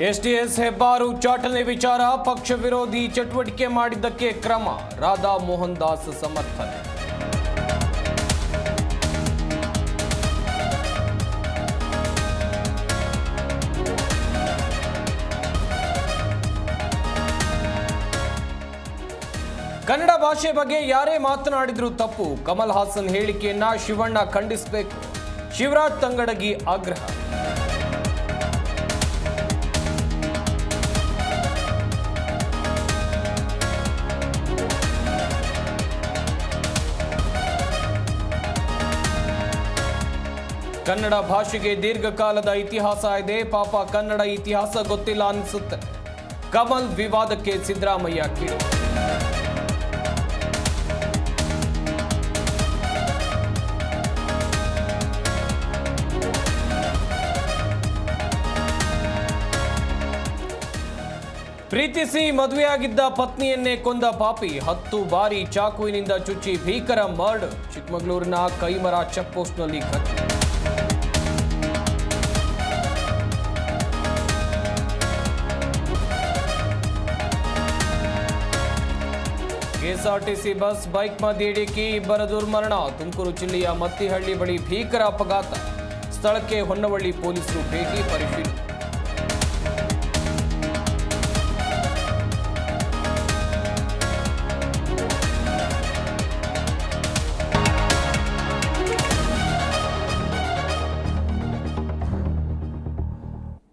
STS Hebbar ಉಚ್ಚಾಟನೆ ವಿಚಾರ ಪಕ್ಷ ವಿರೋಧಿ ಚಟುವಟಿಕೆ ಮಾಡಿದ್ದಕ್ಕೆ ಕ್ರಮ ರಾಧಾ ಮೋಹನ್ ದಾಸ್ ಸಮರ್ಥನೆ. ಕನ್ನಡ ಭಾಷೆ ಬಗ್ಗೆ ಯಾರೇ ಮಾತನಾಡಿದ್ರು ತಪ್ಪು. ಕಮಲ್ ಹಾಸನ್ ಹೇಳಿಕೆಯನ್ನ ಶಿವಣ್ಣ ಖಂಡಿಸಬೇಕು. ಶಿವರಾಜ್ ತಂಗಡಗಿ ಆಗ್ರಹ. ಕನ್ನಡ ಭಾಷೆಗೆ ದೀರ್ಘಕಾಲದ ಇತಿಹಾಸ ಇದೆ. ಪಾಪ ಕನ್ನಡ ಇತಿಹಾಸ ಗೊತ್ತಿಲ್ಲ ಅನಿಸುತ್ತೆ. ಕಮಲ್ ವಿವಾದಕ್ಕೆ ಸಿದ್ದರಾಮಯ್ಯ ಕಿಡಿ. ಪ್ರೀತಿಸಿ ಮದುವೆಯಾಗಿದ್ದ ಪತ್ನಿಯನ್ನೇ ಕೊಂದ ಪಾಪಿ 10 ಬಾರಿ ಚಾಕುವಿನಿಂದ ಚುಚ್ಚಿ ಭೀಕರ ಮರ್ಡರ್. ಚಿಕ್ಕಮಗಳೂರಿನ ಕೈಮರ ಚೆಕ್ ಪೋಸ್ಟ್ನಲ್ಲಿ ಘಟನೆ. ಕೆಎಸ್ಆರ್ಟಿಸಿ ಬಸ್ ಬೈಕ್ ಮಧ್ಯೆ ಇಡಿಕಿ ಇಬ್ಬರ ದುರ್ಮರಣ. ತುಮಕೂರು ಜಿಲ್ಲೆಯ ಮತ್ತಿಹಳ್ಳಿ ಬಳಿ ಭೀಕರ ಅಪಘಾತ. ಸ್ಥಳಕ್ಕೆ ಹೊನ್ನವಳ್ಳಿ ಪೊಲೀಸರು ಭೇಟಿ ಪರಿಶೀಲನೆ.